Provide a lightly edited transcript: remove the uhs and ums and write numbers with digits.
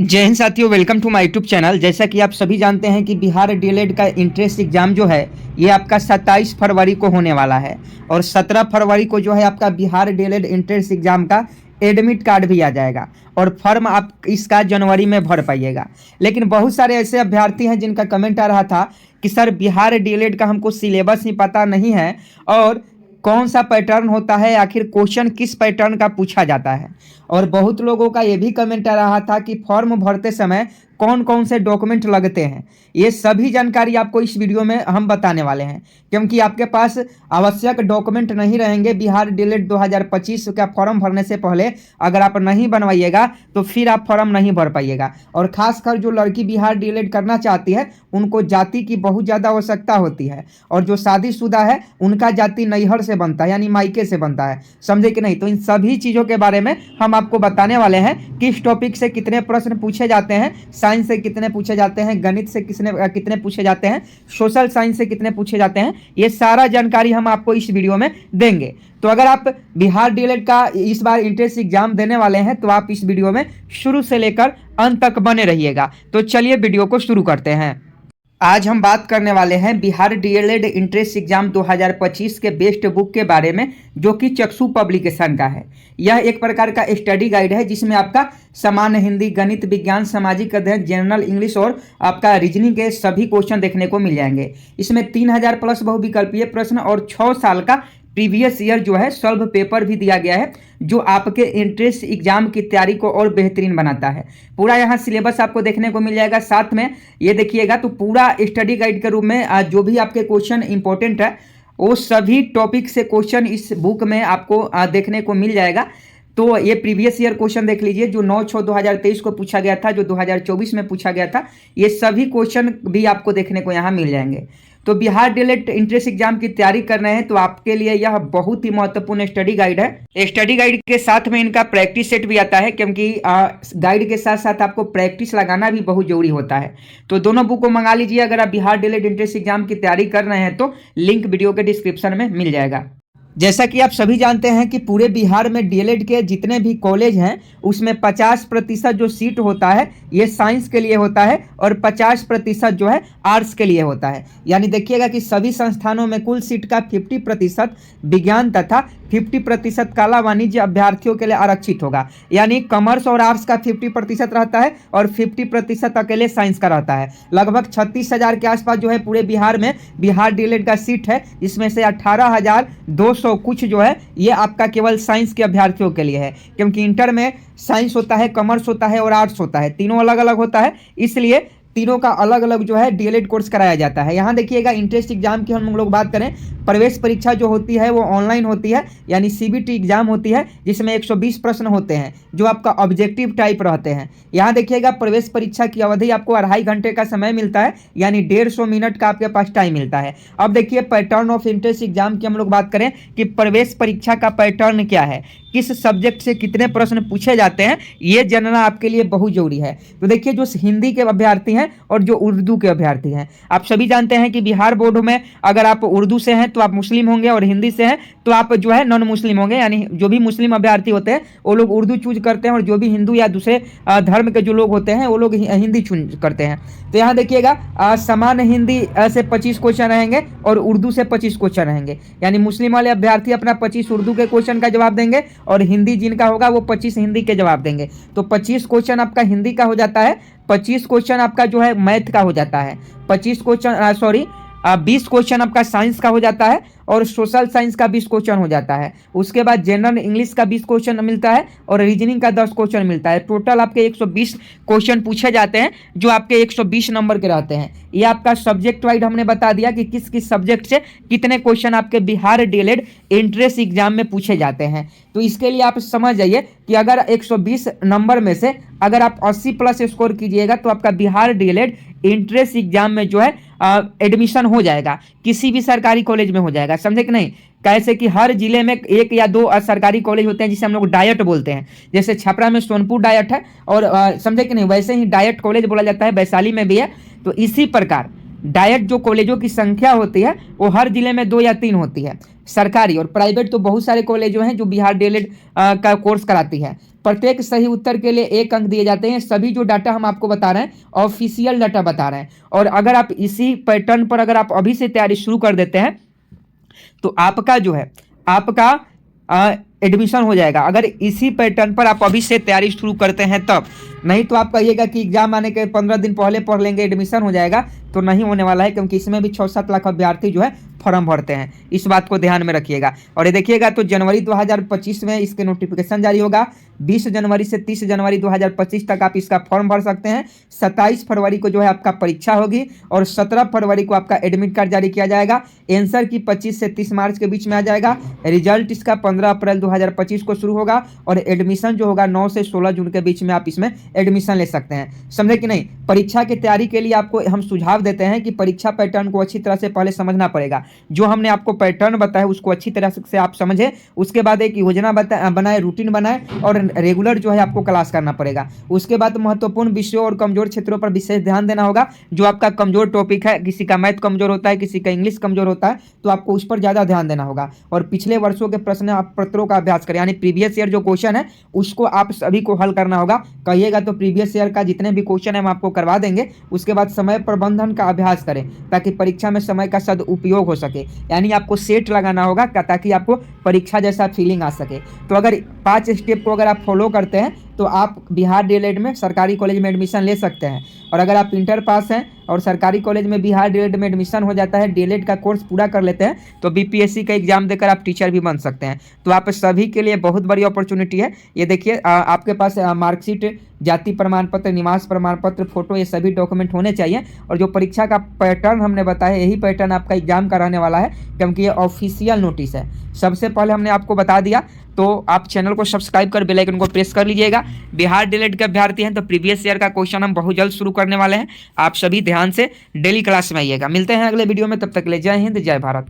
जय हिंद साथियों, welcome to my YouTube channel. जैसा कि आप सभी जानते हैं कि बिहार डीएलएड का इंट्रेंस एग्जाम जो है ये आपका 27 फरवरी को होने वाला है और 17 फरवरी को जो है आपका बिहार डीएलएड इंट्रेंस एग्जाम का एडमिट कार्ड भी आ जाएगा और फॉर्म आप इसका जनवरी में भर पाइएगा। लेकिन बहुत सारे ऐसे अभ्यर्थी हैं जिनका कमेंट आ रहा था कि सर बिहार डीएलएड का हमको सिलेबस ही पता नहीं है और कौन सा पैटर्न होता है, आखिर क्वेश्चन किस पैटर्न का पूछा जाता है। और बहुत लोगों का ये भी कमेंट आ रहा था कि फॉर्म भरते समय कौन कौन से डॉक्यूमेंट लगते हैं। ये सभी जानकारी आपको इस वीडियो में हम बताने वाले हैं, क्योंकि आपके पास आवश्यक डॉक्यूमेंट नहीं रहेंगे बिहार डीएलएड 2025 का फॉर्म भरने से पहले। अगर आप नहीं बनवाइएगा तो फिर आप फॉर्म नहीं भर पाइएगा। और खासकर जो लड़की बिहार डीएलएड करना चाहती है उनको जाति की बहुत ज़्यादा आवश्यकता होती है, और जो शादीशुदा है उनका जाति नैहर से बनता है यानी मायके से बनता है, समझे कि नहीं। तो इन सभी चीज़ों के बारे में हम आपको बताने वाले हैं, किस टॉपिक से कितने प्रश्न पूछे जाते हैं, साइंस से कितने पूछे जाते हैं, गणित से कितने पूछे जाते हैं, सोशल साइंस से कितने पूछे जाते हैं। ये सारा जानकारी हम आपको इस वीडियो में देंगे। तो अगर आप बिहार डीएलएड का इस बार इंट्रेंस एग्जाम देने वाले हैं तो आप इस वीडियो में शुरू से लेकर अंत तक बने रहिएगा। तो चलिए वीडियो को शुरू करते हैं। आज हम बात करने वाले हैं बिहार डीएलएड इंट्रेंस एग्जाम 2025 के बेस्ट बुक के बारे में, जो कि चक्षु पब्लिकेशन का है। यह एक प्रकार का स्टडी गाइड है जिसमें आपका सामान्य हिंदी, गणित, विज्ञान, सामाजिक अध्ययन, जनरल इंग्लिश और आपका रीजनिंग के सभी क्वेश्चन देखने को मिल जाएंगे। इसमें 3000 प्लस बहुविकल्पीय प्रश्न और 6 साल का प्रीवियस ईयर जो है सॉल्व पेपर भी दिया गया है, जो आपके एंट्रेंस एग्जाम की तैयारी को और बेहतरीन बनाता है। पूरा यहाँ सिलेबस आपको देखने को मिल जाएगा। साथ में ये देखिएगा तो पूरा स्टडी गाइड के रूप में जो भी आपके क्वेश्चन इंपॉर्टेंट है वो सभी टॉपिक से क्वेश्चन इस बुक में आपको देखने को मिल जाएगा। तो ये प्रीवियस ईयर क्वेश्चन देख लीजिए, जो 9/6/2023 को पूछा गया था, जो 2024 में पूछा गया था, ये सभी क्वेश्चन भी आपको देखने को यहाँ मिल जाएंगे। तो बिहार डीएलएड इंट्रेंस एग्जाम की तैयारी कर रहे हैं तो आपके लिए यह बहुत ही महत्वपूर्ण स्टडी गाइड है। स्टडी गाइड के साथ में इनका प्रैक्टिस सेट भी आता है, क्योंकि गाइड के साथ साथ आपको प्रैक्टिस लगाना भी बहुत जरूरी होता है। तो दोनों बुक को मंगा लीजिए। अगर आप बिहार डीएलएड इंट्रेंस एग्जाम की तैयारी कर रहे हैं तो लिंक वीडियो के डिस्क्रिप्शन में मिल जाएगा। जैसा कि आप सभी जानते हैं कि पूरे बिहार में डीएलएड के जितने भी कॉलेज हैं उसमें 50% जो सीट होता है ये साइंस के लिए होता है और 50% जो है आर्ट्स के लिए होता है। यानी देखिएगा कि सभी संस्थानों में कुल सीट का 50% विज्ञान तथा 50% कला वाणिज्य अभ्यर्थियों के लिए आरक्षित होगा। यानी कॉमर्स और आर्ट्स का 50% रहता है और 50% अकेले साइंस का रहता है। लगभग 36,000 के आसपास जो है पूरे बिहार में बिहार डीएलएड का सीट है, जिसमें से 18,200 कुछ जो है ये आपका केवल साइंस के अभ्यर्थियों के लिए है, क्योंकि इंटर में साइंस होता है, कॉमर्स होता है और आर्ट्स होता है, तीनों अलग अलग होता है, इसलिए तीनों का अलग अलग जो है डीएलएड कोर्स कराया जाता है। यहाँ देखिएगा इंट्रेंस एग्जाम की हम लोग बात करें, प्रवेश परीक्षा जो होती है वो ऑनलाइन होती है, यानी सीबीटी एग्जाम होती है, जिसमें 120 प्रश्न होते हैं जो आपका ऑब्जेक्टिव टाइप रहते हैं। यहाँ देखिएगा प्रवेश परीक्षा की अवधि आपको 2.5 घंटे का समय मिलता है, यानी 150 मिनट का आपके पास टाइम मिलता है। अब देखिए पैटर्न ऑफ इंट्रेंस एग्जाम की हम लोग बात करें कि प्रवेश परीक्षा का पैटर्न क्या है, किस सब्जेक्ट से कितने प्रश्न पूछे जाते हैं, ये जानना आपके लिए बहुत जरूरी है। तो देखिए जो हिंदी के अभ्यर्थी हैं और जो उर्दू के अभ्यर्थी हैं, आप सभी जानते हैं कि बिहार बोर्ड में अगर आप उर्दू से हैं तो आप मुस्लिम होंगे और हिंदी से हैं तो आप जो है नॉन मुस्लिम होंगे। यानी जो भी मुस्लिम अभ्यर्थी होते हैं वो लोग उर्दू चूज करते हैं और जो भी हिंदू या दूसरे धर्म के जो लोग होते हैं वो लोग हिंदी चूज करते हैं। तो यहाँ देखिएगा सामान्य हिंदी से 25 क्वेश्चन रहेंगे और उर्दू से 25 क्वेश्चन रहेंगे। यानी मुस्लिम वाले अभ्यर्थी अपना 25 उर्दू के क्वेश्चन का जवाब देंगे और हिंदी जिनका होगा वो 25 हिंदी के जवाब देंगे। तो 25 क्वेश्चन आपका हिंदी का हो जाता है, 25 क्वेश्चन आपका जो है मैथ का हो जाता है, 20 क्वेश्चन आपका साइंस का हो जाता है और सोशल साइंस का 20 क्वेश्चन हो जाता है। उसके बाद जनरल इंग्लिश का 20 क्वेश्चन मिलता है और रीजनिंग का 10 क्वेश्चन मिलता है। टोटल आपके 120 क्वेश्चन पूछे जाते हैं जो आपके 120 नंबर के रहते हैं। ये आपका सब्जेक्ट वाइज हमने बता दिया कि किस किस सब्जेक्ट से कितने क्वेश्चन आपके बिहार डीएलएड एंट्रेंस एग्जाम में पूछे जाते हैं। तो इसके लिए आप समझ जाइए कि अगर 120 नंबर में से अगर आप 80 प्लस स्कोर कीजिएगा तो आपका बिहार डीएलएड एंट्रेंस एग्जाम में जो है एडमिशन हो जाएगा, किसी भी सरकारी कॉलेज में हो जाएगा, समझे कि नहीं। कैसे कि हर जिले में 1 या 2 सरकारी कॉलेज होते हैं जिसे हम लोग डायट बोलते हैं। जैसे छपरा में सोनपुर डायट है और समझे कि नहीं, वैसे ही डायट कॉलेज बोला जाता है, वैशाली में भी है। तो इसी प्रकार डायट जो कॉलेजों की संख्या होती है वो हर जिले में 2 या 3 होती है। सरकारी और प्राइवेट तो बहुत सारे कॉलेज हैं जो बिहार डीएलएड का कोर्स कराती है। प्रत्येक सही उत्तर के लिए 1 अंक दिए जाते हैं। सभी जो डाटा हम आपको बता रहे हैं ऑफिशियल डाटा बता रहे हैं। और अगर आप इसी पैटर्न पर अगर आप अभी से तैयारी शुरू कर देते हैं तो आपका जो है आपका एडमिशन हो जाएगा। अगर इसी पैटर्न पर आप अभी से तैयारी शुरू करते हैं तब, नहीं तो आप कहिएगा कि एग्जाम आने के 15 दिन पहले पढ़ लेंगे एडमिशन हो जाएगा, तो नहीं होने वाला है, क्योंकि इसमें भी 6-7 लाख अभ्यर्थी जो है फॉर्म भरते हैं। इस बात को ध्यान में रखिएगा। और ये देखिएगा तो जनवरी 2025 में इसके नोटिफिकेशन जारी होगा। 20 जनवरी से 30 जनवरी 2025 तक आप इसका फॉर्म भर सकते हैं। 27 फरवरी को जो है आपका परीक्षा होगी और 17 फरवरी को आपका एडमिट कार्ड जारी किया जाएगा। आंसर की 25 से 30 मार्च के बीच में आ जाएगा। रिजल्ट इसका 15 अप्रैल 2025 को शुरू होगा और एडमिशन जो होगा 9 से 16 जून के बीच में आप इसमें एडमिशन ले सकते हैं। समझे कि नहीं? परीक्षा की तैयारी के लिए आपको हम सुझाव देते हैं कि परीक्षा पैटर्न को अच्छी तरह से पहले समझना पड़ेगा। जो हमने आपको पैटर्न बताया उसको अच्छी तरह से आप समझे, उसके बाद एक योजना बनाए, रूटीन बनाए और रेगुलर जो है आपको क्लास करना पड़ेगा। उसके बाद महत्वपूर्ण विषयों और कमजोर क्षेत्रों पर विशेष ध्यान देना होगा। जो आपका कमजोर टॉपिक है, किसी का मैथ कमजोर होता है, किसी का इंग्लिश कमजोर होता है, तो आपको उस पर ज़्यादा ध्यान देना होगा। और पिछले वर्षों के प्रश्न पत्रों का अभ्यास करें, यानी प्रीवियस ईयर जो क्वेश्चन है उसको आप सभी को हल करना होगा। कहिएगा तो प्रीवियस ईयर का जितने भी क्वेश्चन है हम आपको करवा देंगे। उसके बाद समय प्रबंधन का अभ्यास करें ताकि परीक्षा में समय का सदुपयोग हो सके, यानी आपको सेट लगाना होगा ताकि आपको परीक्षा जैसा फीलिंग आ सके। तो अगर 5 स्टेप को अगर आप फॉलो करते हैं तो आप बिहार डीएलएड में सरकारी कॉलेज में एडमिशन ले सकते हैं। और अगर आप इंटर पास हैं और सरकारी कॉलेज में बिहार डीएलएड में एडमिशन हो जाता है, डीएलएड का कोर्स पूरा कर लेते हैं, तो बीपीएससी का एग्जाम देकर आप टीचर भी बन सकते हैं। तो आप सभी के लिए बहुत बड़ी अपॉर्चुनिटी है। ये देखिए आपके पास मार्कशीट, जाति प्रमाण पत्र, निवास प्रमाण पत्र, फोटो, ये सभी डॉक्यूमेंट होने चाहिए। और जो परीक्षा का पैटर्न हमने बताया यही पैटर्न आपका एग्जाम का रहने वाला है, क्योंकि ये ऑफिशियल नोटिस है। सबसे पहले हमने आपको बता दिया, तो आप चैनल को सब्सक्राइब कर बेल आइकन को प्रेस कर लीजिएगा। बिहार डीएलएड के अभ्यर्थी हैं तो प्रीवियस ईयर का क्वेश्चन हम बहुत जल्द शुरू करने वाले हैं। आप सभी ध्यान से डेली क्लास में आइएगा। मिलते हैं अगले वीडियो में, तब तक के लिए जय हिंद, जय भारत।